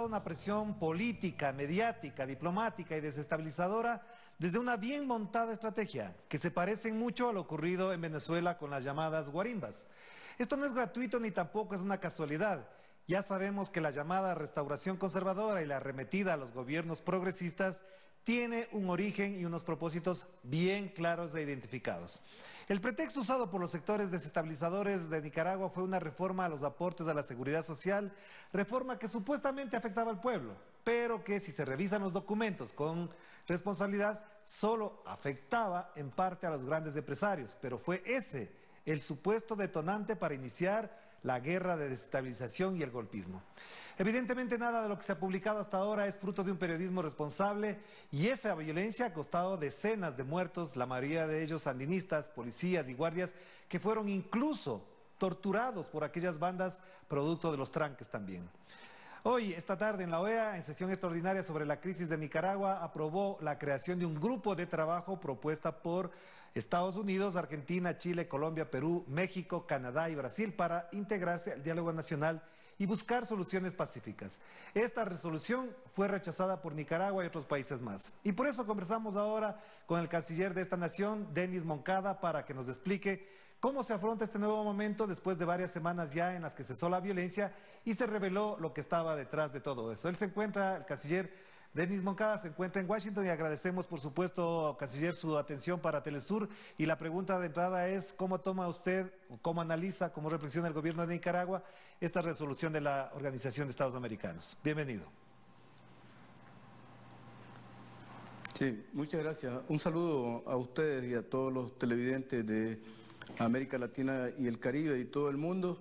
una presión política, mediática, diplomática y desestabilizadora desde una bien montada estrategia que se parece mucho a lo ocurrido en Venezuela con las llamadas guarimbas. Esto no es gratuito ni tampoco es una casualidad. Ya sabemos que la llamada restauración conservadora y la arremetida a los gobiernos progresistas tiene un origen y unos propósitos bien claros e identificados. El pretexto usado por los sectores desestabilizadores de Nicaragua fue una reforma a los aportes a la seguridad social, reforma que supuestamente afectaba al pueblo, pero que si se revisan los documentos con responsabilidad, solo afectaba en parte a los grandes empresarios, pero fue ese el supuesto detonante para iniciar la guerra de desestabilización y el golpismo. Evidentemente nada de lo que se ha publicado hasta ahora es fruto de un periodismo responsable y esa violencia ha costado decenas de muertos, la mayoría de ellos sandinistas, policías y guardias que fueron incluso torturados por aquellas bandas producto de los tranques también. Hoy, esta tarde en la OEA, en sesión extraordinaria sobre la crisis de Nicaragua, aprobó la creación de un grupo de trabajo propuesta por Estados Unidos, Argentina, Chile, Colombia, Perú, México, Canadá y Brasil para integrarse al diálogo nacional y buscar soluciones pacíficas. Esta resolución fue rechazada por Nicaragua y otros países más. Y por eso conversamos ahora con el canciller de esta nación, Denis Moncada, para que nos explique cómo se afronta este nuevo momento después de varias semanas ya en las que cesó la violencia y se reveló lo que estaba detrás de todo eso. El canciller Denis Moncada se encuentra en Washington y agradecemos por supuesto, canciller, su atención para Telesur. Y la pregunta de entrada es, ¿cómo toma usted, o cómo analiza, cómo reflexiona el gobierno de Nicaragua esta resolución de la Organización de Estados Americanos? Bienvenido. Sí, muchas gracias. Un saludo a ustedes y a todos los televidentes de América Latina y el Caribe y todo el mundo,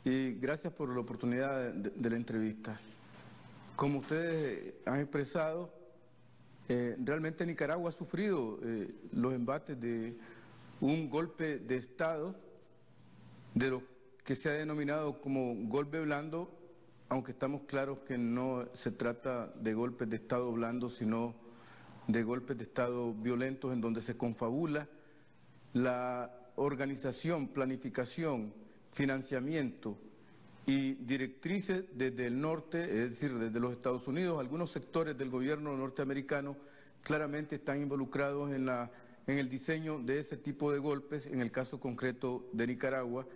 y gracias por la oportunidad de la entrevista. Como ustedes han expresado, realmente Nicaragua ha sufrido los embates de un golpe de Estado, de lo que se ha denominado como golpe blando, aunque estamos claros que no se trata de golpes de Estado blando, sino de golpes de Estado violentos en donde se confabula la organización, planificación, financiamiento y directrices desde el norte, es decir, desde los Estados Unidos. Algunos sectores del gobierno norteamericano claramente están involucrados en el diseño de ese tipo de golpes. En el caso concreto de Nicaragua,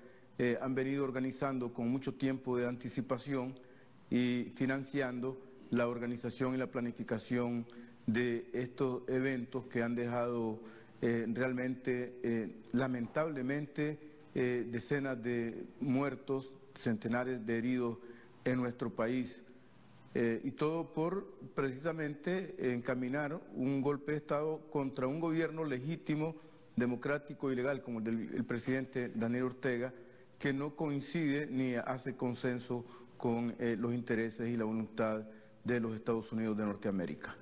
han venido organizando con mucho tiempo de anticipación y financiando la organización y la planificación de estos eventos que han dejado realmente, lamentablemente, decenas de muertos, centenares de heridos en nuestro país. Y todo por precisamente encaminar un golpe de Estado contra un gobierno legítimo, democrático y legal como el del presidente Daniel Ortega, que no coincide ni hace consenso con los intereses y la voluntad de los Estados Unidos de Norteamérica.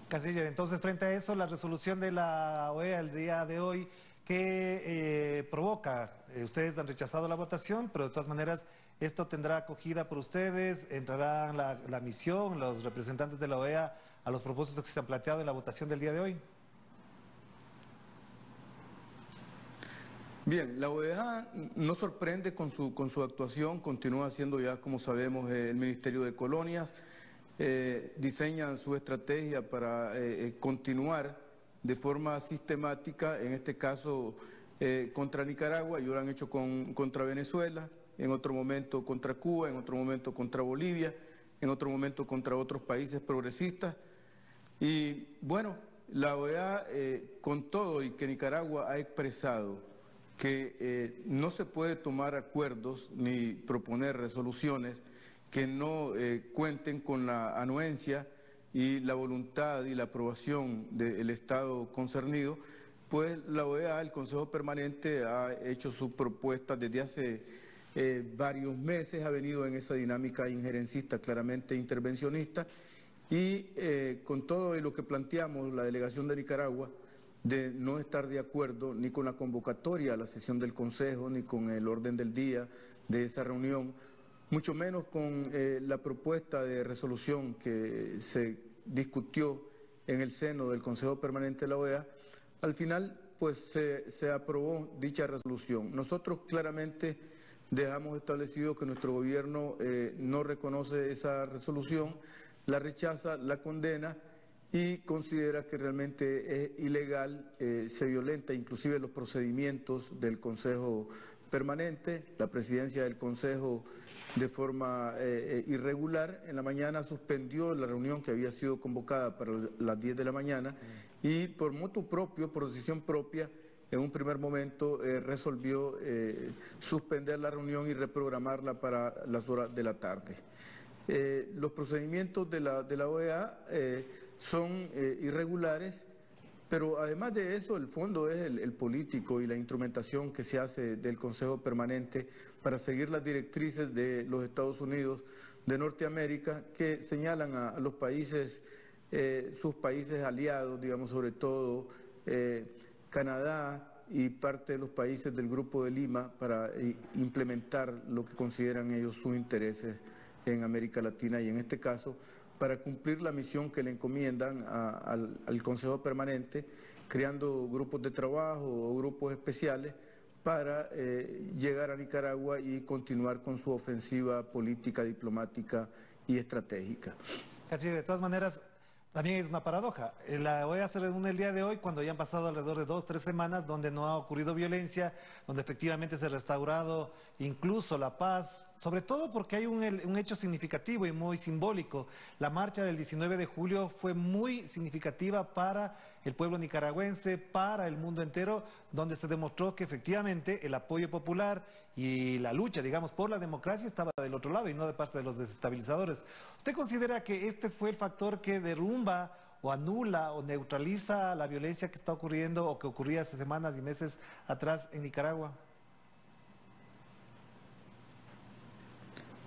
Canciller, entonces frente a eso, la resolución de la OEA el día de hoy que provoca, ustedes han rechazado la votación, pero de todas maneras esto tendrá acogida por ustedes, entrará la misión, los representantes de la OEA a los propósitos que se han planteado en la votación del día de hoy. Bien, la OEA no sorprende con su actuación, continúa siendo ya, como sabemos, el Ministerio de Colonias. Diseñan su estrategia para continuar de forma sistemática, en este caso contra Nicaragua, y lo han hecho contra Venezuela, en otro momento contra Cuba, en otro momento contra Bolivia, en otro momento contra otros países progresistas. Y bueno, la OEA con todo y que Nicaragua ha expresado que no se puede tomar acuerdos ni proponer resoluciones que no cuenten con la anuencia y la voluntad y la aprobación del Estado concernido, pues la OEA, el Consejo Permanente, ha hecho sus propuestas desde hace varios meses, ha venido en esa dinámica injerencista, claramente intervencionista, y con todo lo que planteamos, la delegación de Nicaragua, de no estar de acuerdo ni con la convocatoria a la sesión del Consejo, ni con el orden del día de esa reunión, mucho menos con la propuesta de resolución que se discutió en el seno del Consejo Permanente de la OEA, al final pues se aprobó dicha resolución. Nosotros claramente dejamos establecido que nuestro gobierno no reconoce esa resolución, la rechaza, la condena y considera que realmente es ilegal, se violenta inclusive los procedimientos del Consejo Permanente, la presidencia del Consejo de forma irregular. En la mañana suspendió la reunión que había sido convocada para las 10 de la mañana y por motu propio, por decisión propia, en un primer momento resolvió suspender la reunión y reprogramarla para las horas de la tarde. Los procedimientos de la OEA son irregulares, pero además de eso, el fondo es el político y la instrumentación que se hace del Consejo Permanente para seguir las directrices de los Estados Unidos de Norteamérica, que señalan a los países, sus países aliados, digamos, sobre todo Canadá y parte de los países del Grupo de Lima, para implementar lo que consideran ellos sus intereses en América Latina y en este caso para cumplir la misión que le encomiendan al Consejo Permanente, creando grupos de trabajo o grupos especiales para llegar a Nicaragua y continuar con su ofensiva política, diplomática y estratégica. Así, de todas maneras, también es una paradoja. La OEA se reúne el día de hoy cuando ya han pasado alrededor de 2 o 3 semanas donde no ha ocurrido violencia, donde efectivamente se ha restaurado incluso la paz, sobre todo porque hay un hecho significativo y muy simbólico. La marcha del 19 de julio fue muy significativa para el pueblo nicaragüense, para el mundo entero, donde se demostró que efectivamente el apoyo popular y la lucha, digamos, por la democracia estaba del otro lado y no de parte de los desestabilizadores. ¿Usted considera que este fue el factor que derrumba o anula o neutraliza la violencia que está ocurriendo o que ocurría hace semanas y meses atrás en Nicaragua?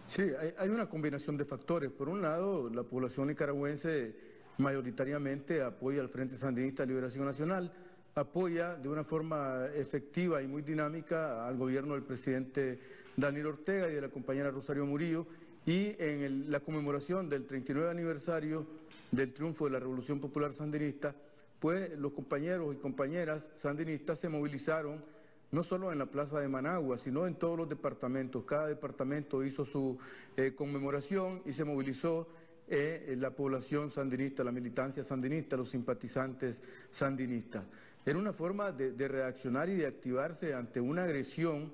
Sí, hay una combinación de factores. Por un lado, la población nicaragüense mayoritariamente apoya al Frente Sandinista de Liberación Nacional, apoya de una forma efectiva y muy dinámica al gobierno del presidente Daniel Ortega y de la compañera Rosario Murillo, y en la conmemoración del 39 aniversario del triunfo de la Revolución Popular Sandinista, pues los compañeros y compañeras sandinistas se movilizaron no solo en la plaza de Managua, sino en todos los departamentos. Cada departamento hizo su conmemoración y se movilizó la población sandinista, la militancia sandinista, los simpatizantes sandinistas. Era una forma de reaccionar y de activarse ante una agresión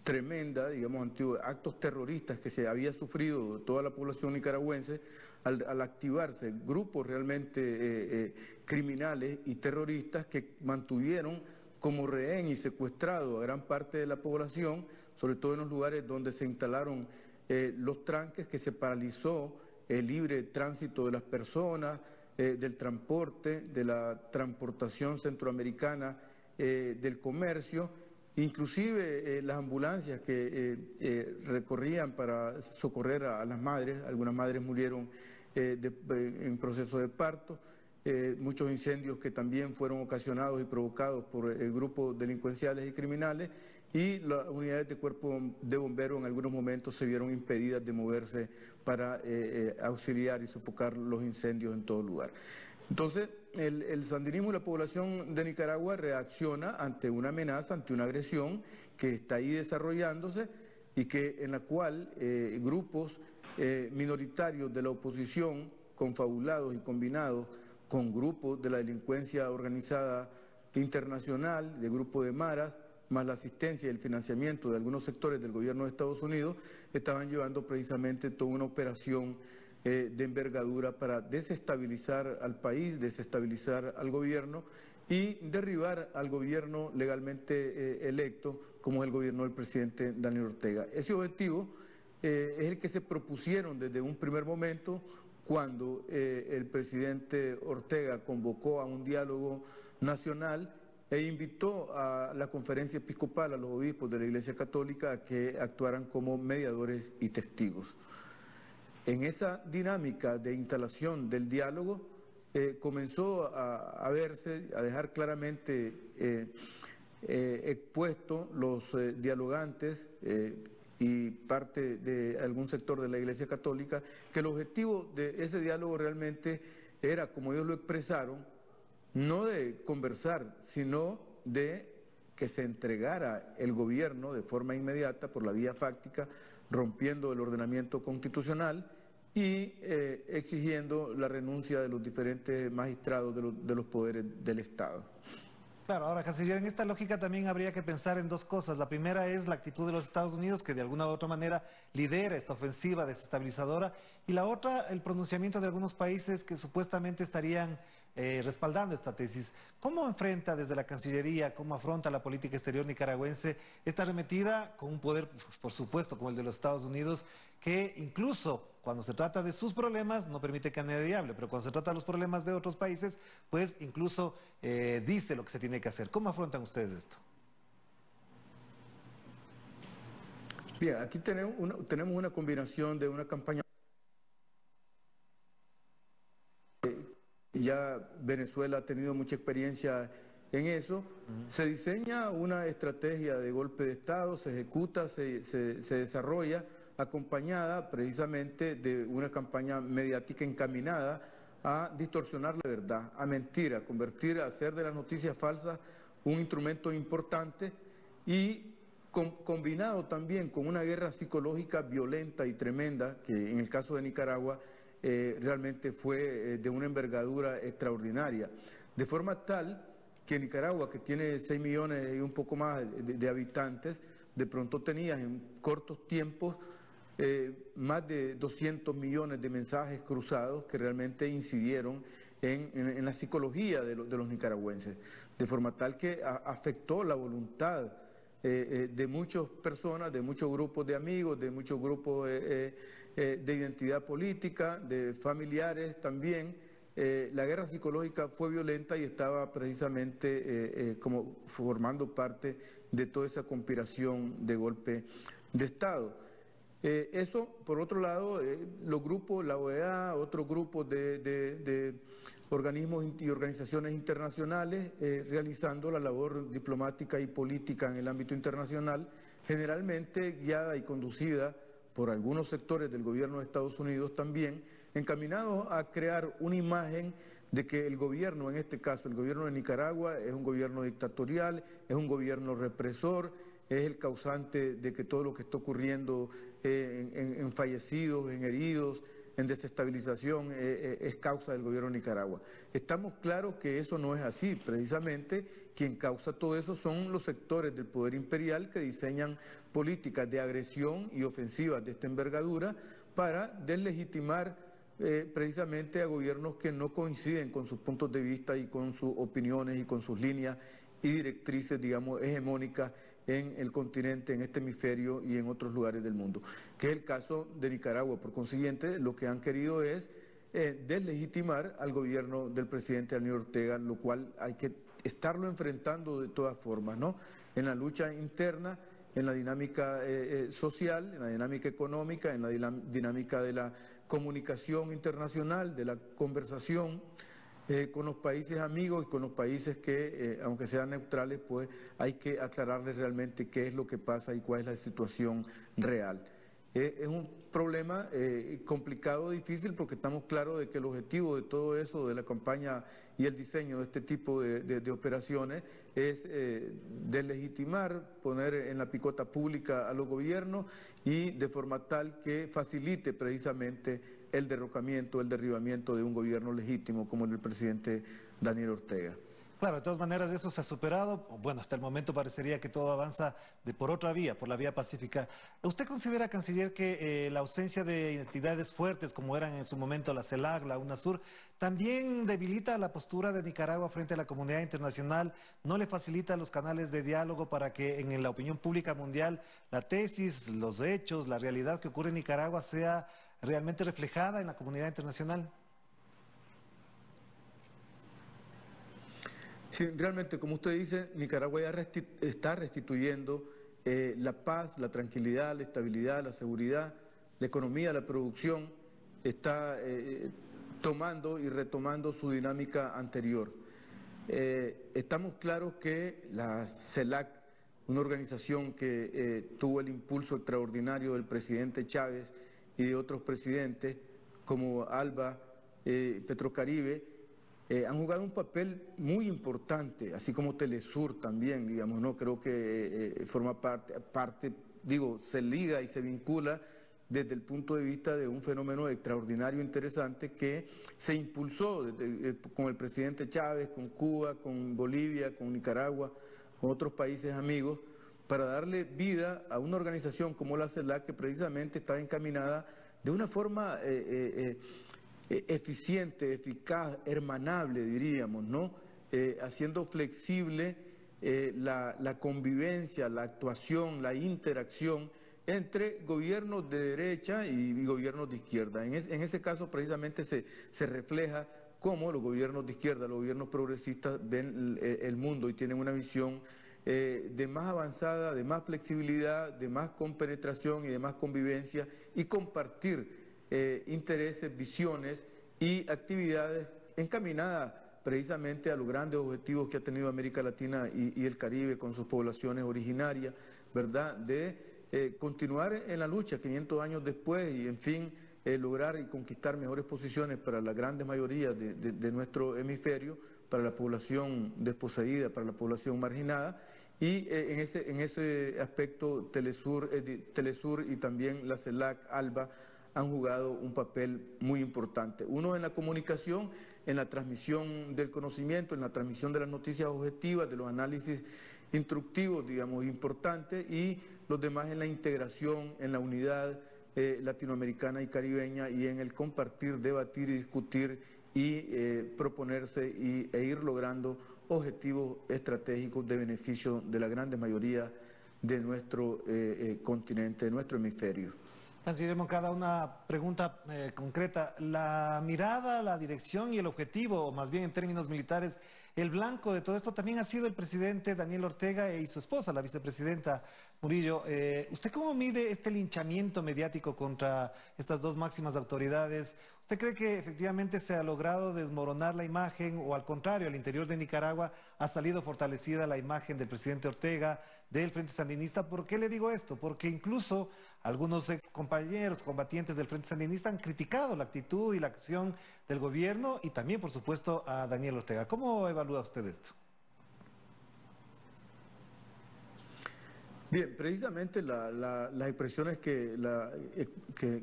tremenda, digamos, ante actos terroristas que se había sufrido toda la población nicaragüense, al activarse grupos realmente criminales y terroristas que mantuvieron como rehén y secuestrado a gran parte de la población, sobre todo en los lugares donde se instalaron los tranques, que se paralizó el libre tránsito de las personas, del transporte, de la transportación centroamericana, del comercio, inclusive las ambulancias que recorrían para socorrer a las madres. Algunas madres murieron en proceso de parto. Muchos incendios que también fueron ocasionados y provocados por grupos delincuenciales y criminales, y las unidades de cuerpo de bomberos en algunos momentos se vieron impedidas de moverse para auxiliar y sofocar los incendios en todo lugar. Entonces, el sandinismo y la población de Nicaragua reacciona ante una amenaza, ante una agresión que está ahí desarrollándose y en la cual grupos minoritarios de la oposición, confabulados y combinados con grupos de la delincuencia organizada internacional, de grupo de maras, más la asistencia y el financiamiento de algunos sectores del gobierno de Estados Unidos, estaban llevando precisamente toda una operación de envergadura para desestabilizar al país, desestabilizar al gobierno y derribar al gobierno legalmente electo, como es el gobierno del presidente Daniel Ortega. Ese objetivo es el que se propusieron desde un primer momento, cuando el presidente Ortega convocó a un diálogo nacional e invitó a la conferencia episcopal, a los obispos de la Iglesia Católica, a que actuaran como mediadores y testigos. En esa dinámica de instalación del diálogo comenzó a verse, a dejar claramente expuestos los dialogantes y parte de algún sector de la Iglesia Católica, que el objetivo de ese diálogo realmente era, como ellos lo expresaron, no de conversar, sino de que se entregara el gobierno de forma inmediata por la vía fáctica, rompiendo el ordenamiento constitucional y exigiendo la renuncia de los diferentes magistrados de los poderes del Estado. Claro, ahora, canciller, en esta lógica también habría que pensar en dos cosas. La primera es la actitud de los Estados Unidos, que de alguna u otra manera lidera esta ofensiva desestabilizadora, y la otra, el pronunciamiento de algunos países que supuestamente estarían respaldando esta tesis. ¿Cómo enfrenta desde la Cancillería, cómo afronta la política exterior nicaragüense esta arremetida con un poder, por supuesto, como el de los Estados Unidos, que incluso cuando se trata de sus problemas no permite que nadie hable, pero cuando se trata de los problemas de otros países, pues incluso dice lo que se tiene que hacer? ¿Cómo afrontan ustedes esto? Bien, aquí tenemos una combinación de una campaña. Ya Venezuela ha tenido mucha experiencia en eso. Se diseña una estrategia de golpe de Estado, se ejecuta, se desarrolla, acompañada precisamente de una campaña mediática encaminada a distorsionar la verdad, a mentir, a convertir, a hacer de las noticias falsas un instrumento importante y combinado también con una guerra psicológica violenta y tremenda, que en el caso de Nicaragua realmente fue de una envergadura extraordinaria, de forma tal que Nicaragua, que tiene 6 millones y un poco más de habitantes, de pronto tenía en cortos tiempos más de 200 millones de mensajes cruzados que realmente incidieron en la psicología de los nicaragüenses, de forma tal que afectó la voluntad de muchas personas, de muchos grupos de amigos, de muchos grupos de identidad política, de familiares también. La guerra psicológica fue violenta y estaba precisamente como formando parte de toda esa conspiración de golpe de Estado. Eso, por otro lado, los grupos, la OEA, otros grupos de organismos y organizaciones internacionales realizando la labor diplomática y política en el ámbito internacional, generalmente guiada y conducida por algunos sectores del gobierno de Estados Unidos también, encaminados a crear una imagen de que el gobierno, en este caso el gobierno de Nicaragua, es un gobierno dictatorial, es un gobierno represor, es el causante de que todo lo que está ocurriendo en fallecidos, en heridos, en desestabilización, es causa del gobierno de Nicaragua. Estamos claros que eso no es así. Precisamente quien causa todo eso son los sectores del poder imperial que diseñan políticas de agresión y ofensivas de esta envergadura para deslegitimar precisamente a gobiernos que no coinciden con sus puntos de vista y con sus opiniones y con sus líneas y directrices, digamos, hegemónicas en el continente, en este hemisferio y en otros lugares del mundo, que es el caso de Nicaragua. Por consiguiente, lo que han querido es deslegitimar al gobierno del presidente Daniel Ortega, lo cual hay que estarlo enfrentando de todas formas, ¿no? En la lucha interna, en la dinámica social, en la dinámica económica, en la dinámica de la comunicación internacional, de la conversación, con los países amigos y con los países que, aunque sean neutrales, pues hay que aclararles realmente qué es lo que pasa y cuál es la situación real. Es un problema complicado, difícil, porque estamos claros de que el objetivo de todo eso, de la campaña y el diseño de este tipo de operaciones, es deslegitimar, poner en la picota pública a los gobiernos y de forma tal que facilite precisamente el derrocamiento, el derribamiento de un gobierno legítimo como el del presidente Daniel Ortega. Claro, de todas maneras eso se ha superado. Bueno, hasta el momento parecería que todo avanza por otra vía, por la vía pacífica. ¿Usted considera, canciller, que la ausencia de entidades fuertes como eran en su momento la CELAC, la UNASUR, también debilita la postura de Nicaragua frente a la comunidad internacional? ¿No le facilita los canales de diálogo para que en la opinión pública mundial la tesis, los hechos, la realidad que ocurre en Nicaragua sea realmente reflejada en la comunidad internacional? Sí, realmente, como usted dice, Nicaragua ya está restituyendo la paz, la tranquilidad, la estabilidad, la seguridad, la economía, la producción, está tomando y retomando su dinámica anterior. Estamos claros que la CELAC, una organización que tuvo el impulso extraordinario del presidente Chávez y de otros presidentes como ALBA, Petrocaribe, han jugado un papel muy importante, así como Telesur también, digamos, ¿no? Creo que forma parte, digo, se liga y se vincula desde el punto de vista de un fenómeno extraordinario, interesante, que se impulsó con el presidente Chávez, con Cuba, con Bolivia, con Nicaragua, con otros países amigos, para darle vida a una organización como la CELAC, que precisamente está encaminada de una forma eficiente, eficaz, hermanable, diríamos, ¿no? Haciendo flexible la convivencia, la actuación, la interacción entre gobiernos de derecha y gobiernos de izquierda. En ese caso precisamente se refleja cómo los gobiernos de izquierda, los gobiernos progresistas ven el mundo y tienen una visión de más avanzada, de más flexibilidad, de más compenetración y de más convivencia y compartir intereses, visiones y actividades encaminadas precisamente a los grandes objetivos que ha tenido América Latina y el Caribe con sus poblaciones originarias, ¿verdad?, de continuar en la lucha 500 años después y, en fin, lograr y conquistar mejores posiciones para la gran mayoría de nuestro hemisferio, para la población desposeída, para la población marginada, y en ese aspecto Telesur y también la CELAC, ALBA, han jugado un papel muy importante. Uno en la comunicación, en la transmisión del conocimiento, en la transmisión de las noticias objetivas, de los análisis instructivos, digamos, importantes, y los demás en la integración, en la unidad latinoamericana y caribeña, y en el compartir, debatir y discutir y proponerse e ir logrando objetivos estratégicos de beneficio de la gran mayoría de nuestro continente, de nuestro hemisferio. Canciller Moncada, una pregunta concreta. La mirada, la dirección y el objetivo, o más bien en términos militares, el blanco de todo esto también ha sido el presidente Daniel Ortega y su esposa, la vicepresidenta Murillo. ¿Usted cómo mide este linchamiento mediático contra estas dos máximas autoridades? ¿Usted cree que efectivamente se ha logrado desmoronar la imagen o, al contrario, al interior de Nicaragua ha salido fortalecida la imagen del presidente Ortega, del Frente Sandinista? ¿Por qué le digo esto? Porque incluso algunos ex compañeros combatientes del Frente Sandinista han criticado la actitud y la acción del gobierno y también, por supuesto, a Daniel Ortega. ¿Cómo evalúa usted esto? Bien, precisamente las expresiones que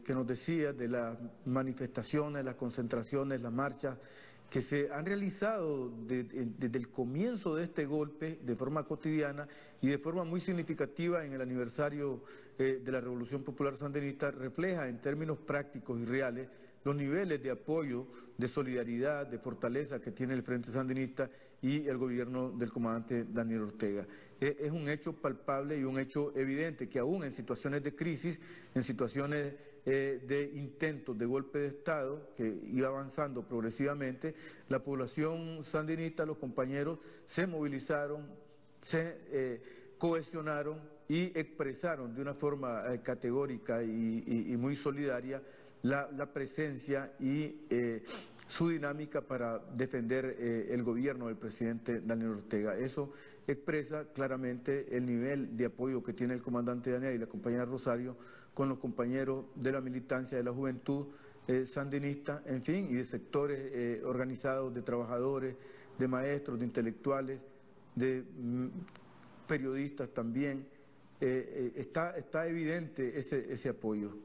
nos decía de las manifestaciones, las concentraciones, las marchas que se han realizado desde el comienzo de este golpe de forma cotidiana y de forma muy significativa en el aniversario de la Revolución Popular Sandinista, refleja en términos prácticos y reales los niveles de apoyo, de solidaridad, de fortaleza que tiene el Frente Sandinista y el gobierno del comandante Daniel Ortega. Es un hecho palpable y un hecho evidente que aún en situaciones de crisis, en situaciones de intentos de golpe de Estado que iba avanzando progresivamente, la población sandinista, los compañeros, se movilizaron, se cohesionaron y expresaron de una forma categórica y muy solidaria la presencia y su dinámica para defender el gobierno del presidente Daniel Ortega. Eso expresa claramente el nivel de apoyo que tiene el comandante Daniel y la compañera Rosario con los compañeros de la militancia, de la juventud sandinista, en fin, y de sectores organizados, de trabajadores, de maestros, de intelectuales, de periodistas también. Está evidente ese apoyo.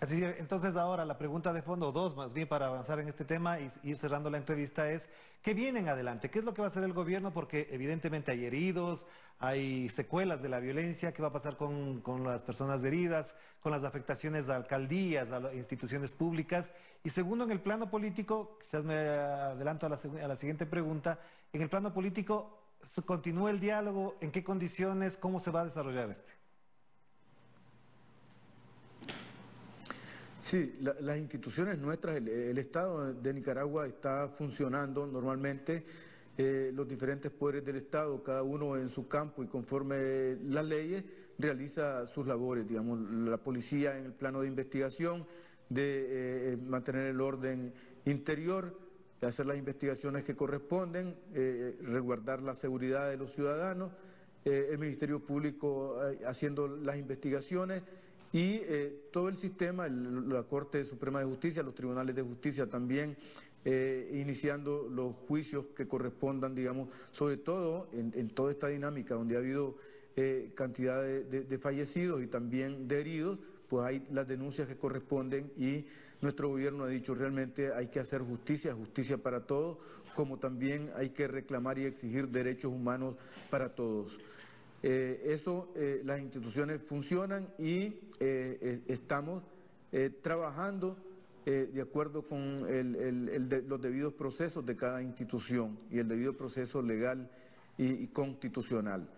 Así, entonces ahora la pregunta de fondo, dos más bien para avanzar en este tema y ir cerrando la entrevista, es ¿qué viene en adelante? ¿Qué es lo que va a hacer el gobierno? Porque evidentemente hay heridos, hay secuelas de la violencia. ¿Qué va a pasar con las personas heridas, con las afectaciones a alcaldías, a instituciones públicas? Y segundo, en el plano político, quizás me adelanto a la siguiente pregunta, en el plano político, ¿continúa el diálogo? ¿En qué condiciones? ¿Cómo se va a desarrollar este? Sí, las instituciones nuestras, el Estado de Nicaragua está funcionando normalmente, los diferentes poderes del Estado, cada uno en su campo y conforme las leyes, realiza sus labores, digamos, la policía en el plano de investigación, de mantener el orden interior, hacer las investigaciones que corresponden, resguardar la seguridad de los ciudadanos, el Ministerio Público haciendo las investigaciones, y todo el sistema, la Corte Suprema de Justicia, los tribunales de justicia también, iniciando los juicios que correspondan, digamos, sobre todo en toda esta dinámica donde ha habido cantidad de fallecidos y también de heridos, pues hay las denuncias que corresponden y nuestro gobierno ha dicho realmente hay que hacer justicia, justicia para todos, como también hay que reclamar y exigir derechos humanos para todos. Las instituciones funcionan y estamos trabajando de acuerdo con los debidos procesos de cada institución y el debido proceso legal y constitucional.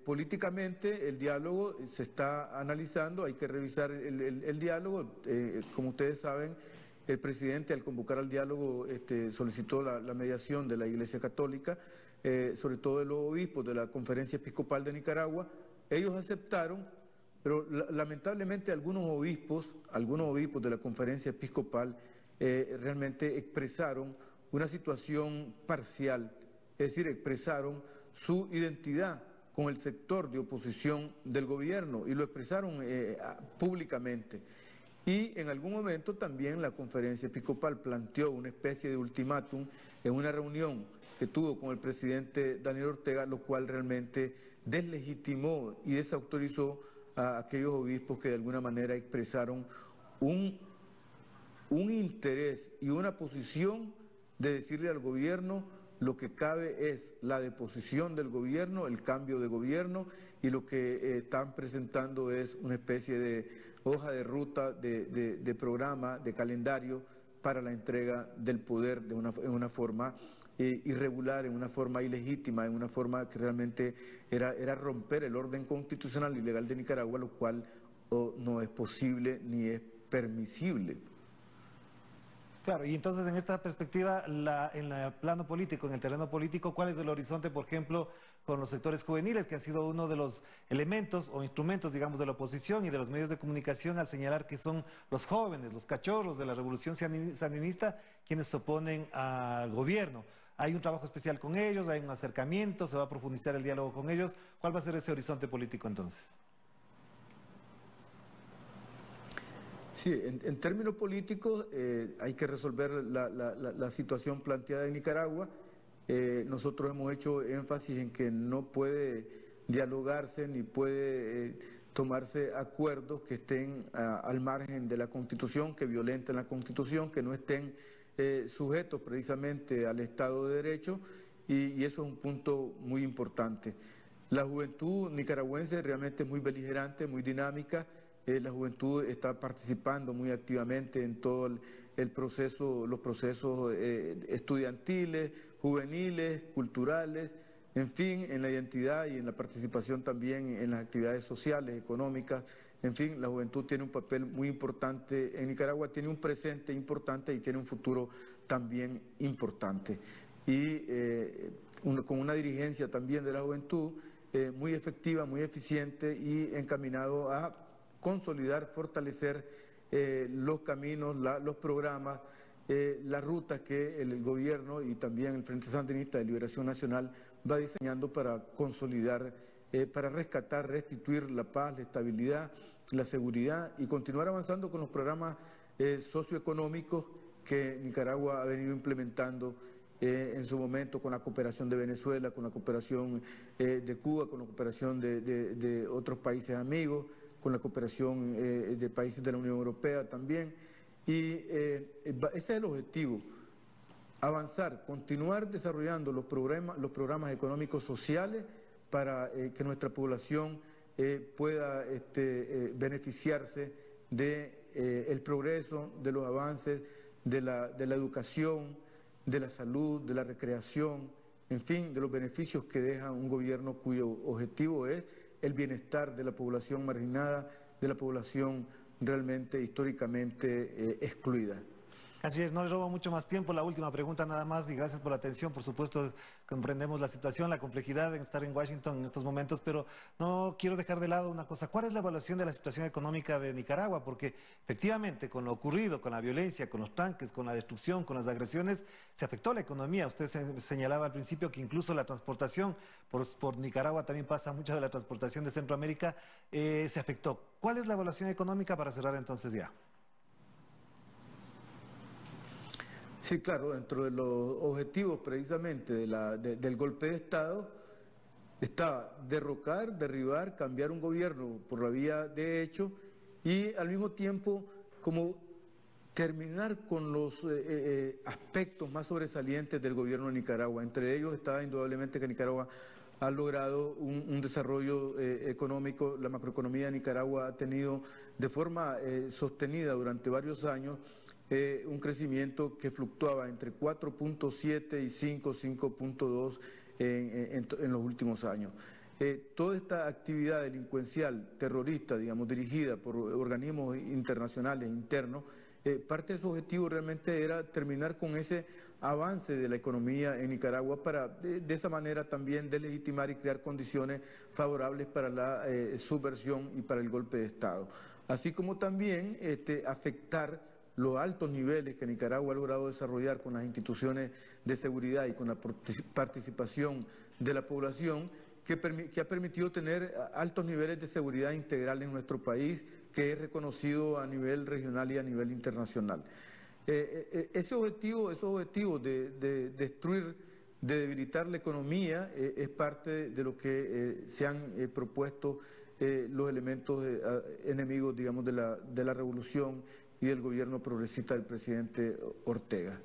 Políticamente el diálogo se está analizando, hay que revisar el diálogo. Como ustedes saben, el presidente al convocar al diálogo solicitó la mediación de la Iglesia Católica, sobre todo de los obispos de la Conferencia Episcopal de Nicaragua. Ellos aceptaron, pero lamentablemente algunos obispos de la Conferencia Episcopal realmente expresaron una situación parcial, es decir, expresaron su identidad con el sector de oposición del gobierno y lo expresaron públicamente. Y en algún momento también la Conferencia Episcopal planteó una especie de ultimátum en una reunión que tuvo con el presidente Daniel Ortega, lo cual realmente deslegitimó y desautorizó a aquellos obispos que de alguna manera expresaron un interés y una posición de decirle al gobierno: lo que cabe es la deposición del gobierno, el cambio de gobierno, y lo que están presentando es una especie de hoja de ruta, de programa, de calendario para la entrega del poder en una forma irregular, en una forma ilegítima, en una forma que realmente era romper el orden constitucional y legal de Nicaragua, lo cual no es posible ni es permisible. Claro, y entonces en esta perspectiva, en el plano político, en el terreno político, ¿cuál es el horizonte, por ejemplo, con los sectores juveniles, que han sido uno de los elementos o instrumentos, digamos, de la oposición y de los medios de comunicación al señalar que son los jóvenes, los cachorros de la revolución sandinista quienes se oponen al gobierno? ¿Hay un trabajo especial con ellos? ¿Hay un acercamiento? ¿Se va a profundizar el diálogo con ellos? ¿Cuál va a ser ese horizonte político entonces? Sí, en términos políticos hay que resolver la situación planteada en Nicaragua. Nosotros hemos hecho énfasis en que no puede dialogarse ni puede tomarse acuerdos que estén al margen de la Constitución, que violenten la Constitución, que no estén sujetos precisamente al Estado de Derecho, y eso es un punto muy importante. La juventud nicaragüense realmente es muy beligerante, muy dinámica. La juventud está participando muy activamente en todo el proceso, los procesos estudiantiles, juveniles, culturales, en fin, en la identidad y en la participación también en las actividades sociales, económicas. En fin, la juventud tiene un papel muy importante en Nicaragua, tiene un presente importante y tiene un futuro también importante. Y con una dirigencia también de la juventud muy efectiva, muy eficiente y encaminado a consolidar, fortalecer los caminos, los programas, las rutas que el gobierno y también el Frente Sandinista de Liberación Nacional va diseñando para consolidar, para rescatar, restituir la paz, la estabilidad, la seguridad y continuar avanzando con los programas socioeconómicos que Nicaragua ha venido implementando en su momento, con la cooperación de Venezuela, con la cooperación de Cuba, con la cooperación de otros países amigos, con la cooperación de países de la Unión Europea también. Y ese es el objetivo: avanzar, continuar desarrollando los programas económicos sociales para que nuestra población pueda beneficiarse del progreso, de los avances, de la educación, de la salud, de la recreación, en fin, de los beneficios que deja un gobierno cuyo objetivo es el bienestar de la población marginada, de la población realmente históricamente excluida. Canciller, no le robo mucho más tiempo, la última pregunta nada más y gracias por la atención. Por supuesto, comprendemos la situación, la complejidad de estar en Washington en estos momentos, pero no quiero dejar de lado una cosa. ¿Cuál es la evaluación de la situación económica de Nicaragua? Porque efectivamente, con lo ocurrido, con la violencia, con los tanques, con la destrucción, con las agresiones, se afectó la economía. Usted señalaba al principio que incluso la transportación, por Nicaragua también pasa mucha de la transportación de Centroamérica, se afectó. ¿Cuál es la evaluación económica para cerrar entonces ya? Sí, claro, dentro de los objetivos precisamente del golpe de Estado está derrocar, derribar, cambiar un gobierno por la vía de hecho y al mismo tiempo como terminar con los aspectos más sobresalientes del gobierno de Nicaragua. Entre ellos está indudablemente que Nicaragua ha logrado un desarrollo económico, la macroeconomía de Nicaragua ha tenido de forma sostenida durante varios años un crecimiento que fluctuaba entre 4.7 y 5.2 en los últimos años. Toda esta actividad delincuencial, terrorista, digamos, dirigida por organismos internacionales internos, parte de su objetivo realmente era terminar con ese avance de la economía en Nicaragua para de esa manera también delegitimar y crear condiciones favorables para la subversión y para el golpe de Estado. Así como también afectar los altos niveles que Nicaragua ha logrado desarrollar con las instituciones de seguridad y con la participación de la población, que ha permitido tener altos niveles de seguridad integral en nuestro país, que es reconocido a nivel regional y a nivel internacional. Ese objetivo de destruir, de debilitar la economía, es parte de lo que se han propuesto los elementos enemigos, digamos, de la revolución y del gobierno progresista del presidente Ortega.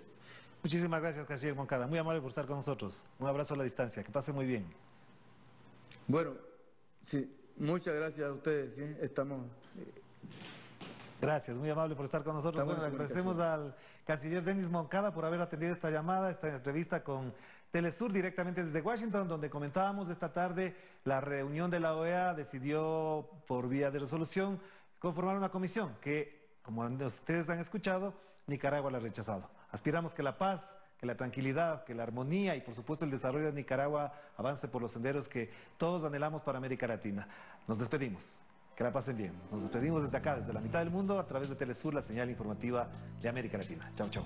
Muchísimas gracias, canciller Moncada. Muy amable por estar con nosotros. Un abrazo a la distancia. Que pase muy bien. Bueno, sí, muchas gracias a ustedes. ¿Sí? Estamos... Gracias, muy amable por estar con nosotros. Bueno, le agradecemos al canciller Denis Moncada por haber atendido esta llamada, esta entrevista con Telesur directamente desde Washington, donde comentábamos esta tarde la reunión de la OEA decidió por vía de resolución conformar una comisión que, como ustedes han escuchado, Nicaragua la ha rechazado. Aspiramos que la paz, que la tranquilidad, que la armonía y por supuesto el desarrollo de Nicaragua avance por los senderos que todos anhelamos para América Latina. Nos despedimos. Que la pasen bien. Nos despedimos desde acá, desde la mitad del mundo, a través de Telesur, la señal informativa de América Latina. Chao, chao.